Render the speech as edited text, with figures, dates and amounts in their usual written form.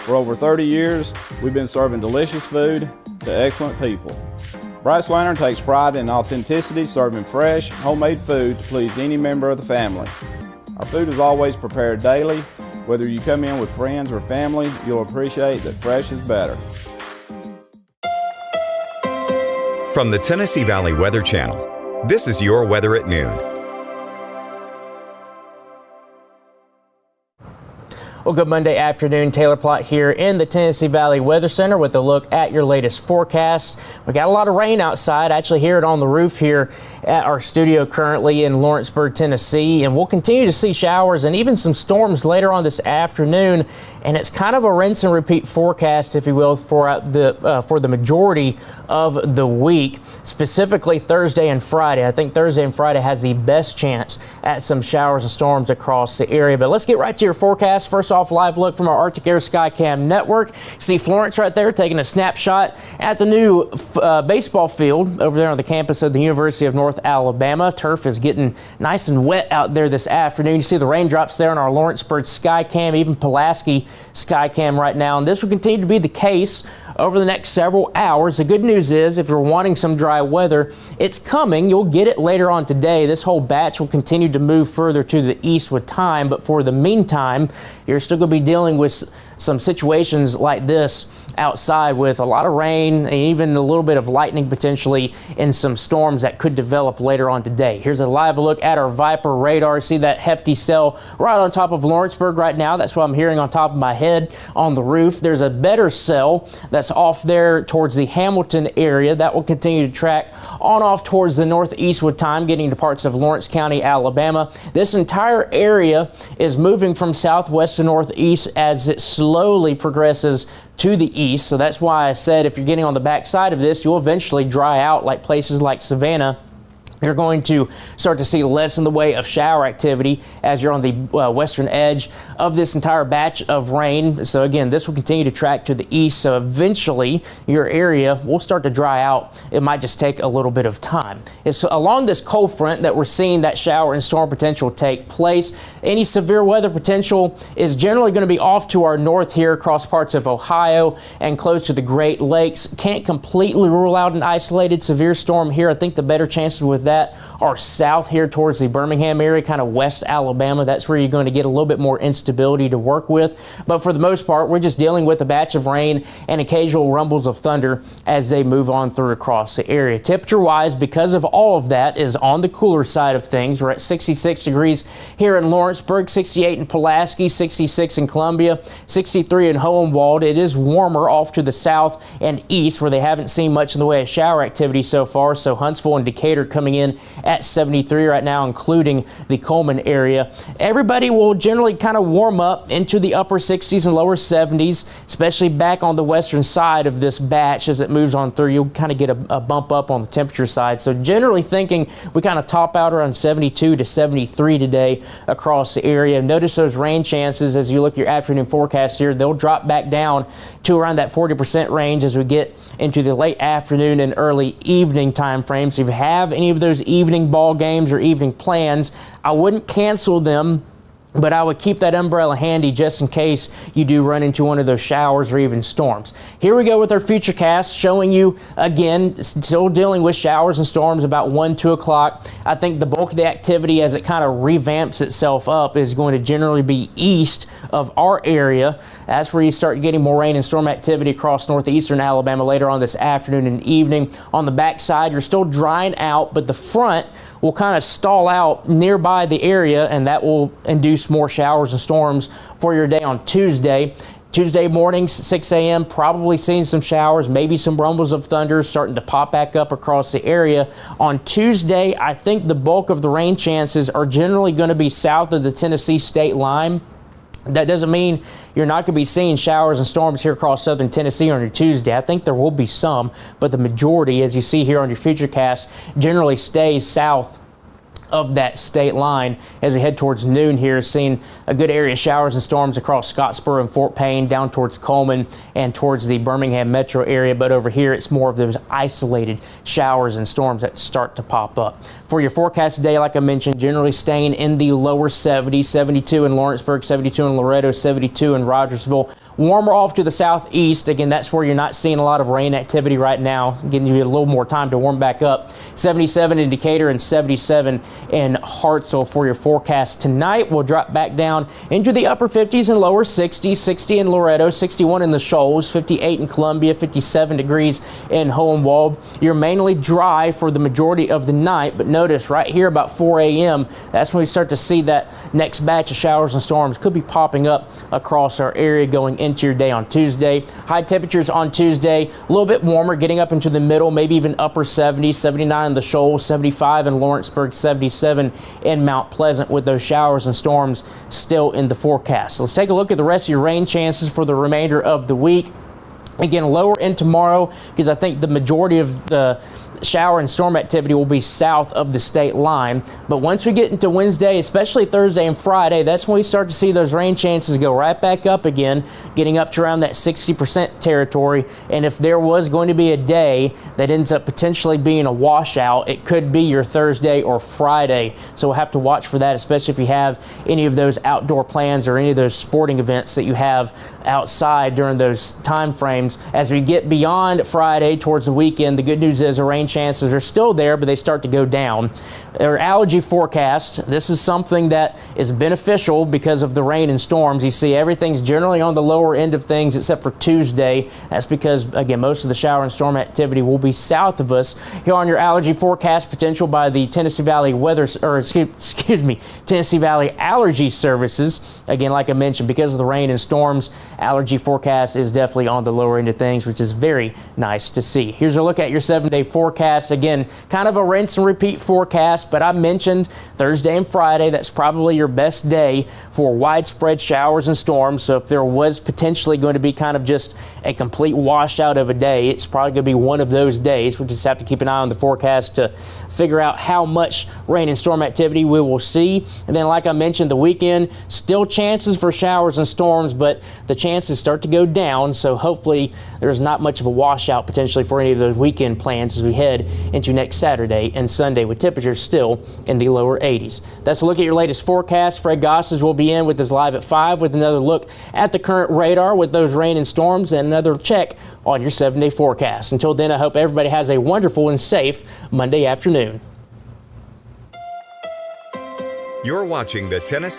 For over 30 years, we've been serving delicious food to excellent people. Bright Lantern takes pride in authenticity, serving fresh, homemade food to please any member of the family. Our food is always prepared daily. Whether you come in with friends or family, you'll appreciate that fresh is better. From the Tennessee Valley Weather Channel, this is your weather at noon. Well, good Monday afternoon. Taylor Plott here in the Tennessee Valley Weather Center with a look at your latest forecast. We got a lot of rain outside. I actually hear it on the roof here at our studio currently in Lawrenceburg, Tennessee, and we'll continue to see showers and even some storms later on this afternoon. And it's kind of a rinse and repeat forecast, if you will, for the majority of the week, specifically Thursday and Friday. I think Thursday and Friday has the best chance at some showers and storms across the area. But let's get right to your forecast. First off, live look from our Arctic Air Skycam network. See Florence right there taking a snapshot at the new baseball field over there on the campus of the University of North Alabama. Turf is getting nice and wet out there this afternoon. You see the raindrops there on our Lawrenceburg Skycam, even Pulaski Skycam right now, and this will continue to be the case over the next several hours. The good news is, if you're wanting some dry weather, it's coming. You'll get it later on today. This whole batch will continue to move further to the east with time, but for the meantime, you're still going to be dealing with some situations like this outside with a lot of rain and even a little bit of lightning potentially in some storms that could develop later on today. Here's a live look at our Viper radar. See that hefty cell right on top of Lawrenceburg right now. That's what I'm hearing on top of my head on the roof. There's a better cell that's off there towards the Hamilton area that will continue to track on off towards the northeast with time, getting to parts of Lawrence County, Alabama. This entire area is moving from southwest to northeast as it slowly progresses to the east. So that's why I said if you're getting on the back side of this, you'll eventually dry out like places like Savannah. You're going to start to see less in the way of shower activity as you're on the western edge of this entire batch of rain. So again, this will continue to track to the east. So eventually your area will start to dry out. It might just take a little bit of time. It's along this cold front that we're seeing that shower and storm potential take place. Any severe weather potential is generally going to be off to our north here across parts of Ohio and close to the Great Lakes. Can't completely rule out an isolated severe storm here. I think the better chances with that are south here towards the Birmingham area, kind of west Alabama. That's where you're going to get a little bit more instability to work with. But for the most part, we're just dealing with a batch of rain and occasional rumbles of thunder as they move on through across the area. Temperature-wise, because of all of that, is on the cooler side of things. We're at 66 degrees here in Lawrenceburg, 68 in Pulaski, 66 in Columbia, 63 in Hohenwald. It is warmer off to the south and east where they haven't seen much in the way of shower activity so far. So Huntsville and Decatur coming in at 73 right now, including the Coleman area. Everybody will generally kind of warm up into the upper 60s and lower 70s, especially back on the western side of this batch. As it moves on through, you'll kind of get a bump up on the temperature side. So generally thinking we kind of top out around 72 to 73 today across the area. Notice those rain chances as you look at your afternoon forecast here. They'll drop back down to around that 40% range as we get into the late afternoon and early evening time frame. So if you have any of those evening ball games or evening plans, I wouldn't cancel them, but I would keep that umbrella handy just in case you do run into one of those showers or even storms. Here we go with our Futurecast, showing you again, still dealing with showers and storms about 1, 2 o'clock. I think the bulk of the activity as it kind of revamps itself up is going to generally be east of our area. That's where you start getting more rain and storm activity across northeastern Alabama later on this afternoon and evening. On the backside, you're still drying out, but the front will kind of stall out nearby the area, and that will induce more showers and storms for your day on Tuesday. Tuesday mornings, 6 a.m., probably seeing some showers, maybe some rumbles of thunder starting to pop back up across the area. On Tuesday, I think the bulk of the rain chances are generally going to be south of the Tennessee state line. That doesn't mean you're not going to be seeing showers and storms here across southern Tennessee on your Tuesday. I think there will be some, but the majority, as you see here on your Futurecast, generally stays south of that state line. As we head towards noon here, seeing a good area of showers and storms across Scottsboro and Fort Payne, down towards Coleman and towards the Birmingham metro area. But over here, it's more of those isolated showers and storms that start to pop up. For your forecast today, like I mentioned, generally staying in the lower 70s, 72 in Lawrenceburg, 72 in Loretto, 72 in Rogersville. Warmer off to the southeast. Again, that's where you're not seeing a lot of rain activity right now, getting you a little more time to warm back up. 77 in Decatur and 77 in Hartselle for your forecast tonight. We'll drop back down into the upper 50s and lower 60s, 60 in Loretto, 61 in the Shoals, 58 in Columbia, 57 degrees in Hohenwald. You're mainly dry for the majority of the night, but notice right here about 4 a.m., that's when we start to see that next batch of showers and storms could be popping up across our area going into your day on Tuesday. High temperatures on Tuesday, a little bit warmer, getting up into the middle, maybe even upper 70s, 79 in the Shoals, 75 in Lawrenceburg, 77 in Mount Pleasant, with those showers and storms still in the forecast. So let's take a look at the rest of your rain chances for the remainder of the week. Again, lower in tomorrow because I think the majority of the shower and storm activity will be south of the state line. But once we get into Wednesday, especially Thursday and Friday, that's when we start to see those rain chances go right back up again, getting up to around that 60% territory. And if there was going to be a day that ends up potentially being a washout, it could be your Thursday or Friday. So we'll have to watch for that, especially if you have any of those outdoor plans or any of those sporting events that you have outside during those time frames. As we get beyond Friday towards the weekend, the good news is the rain chances are still there, but they start to go down. Our allergy forecast, this is something that is beneficial because of the rain and storms. You see everything's generally on the lower end of things except for Tuesday. That's because, again, most of the shower and storm activity will be south of us. Here on your allergy forecast, potential by the Tennessee Valley Tennessee Valley Allergy Services. Again, like I mentioned, because of the rain and storms, allergy forecast is definitely on the lower end of things, which is very nice to see. Here's a look at your 7-day forecast. Again, kind of a rinse and repeat forecast, but I mentioned Thursday and Friday, that's probably your best day for widespread showers and storms. So if there was potentially going to be kind of just a complete washout of a day, it's probably going to be one of those days. We'll just have to keep an eye on the forecast to figure out how much rain and storm activity we will see. And then, like I mentioned, the weekend, still chances for showers and storms, but the chances start to go down. So hopefully there's not much of a washout potentially for any of those weekend plans as we head into next Saturday and Sunday, with temperatures still in the lower 80s. That's a look at your latest forecast. Fred Gossage will be in with us live at 5 with another look at the current radar with those rain and storms and another check on your 7-day forecast. Until then, I hope everybody has a wonderful and safe Monday afternoon. You're watching the Tennessee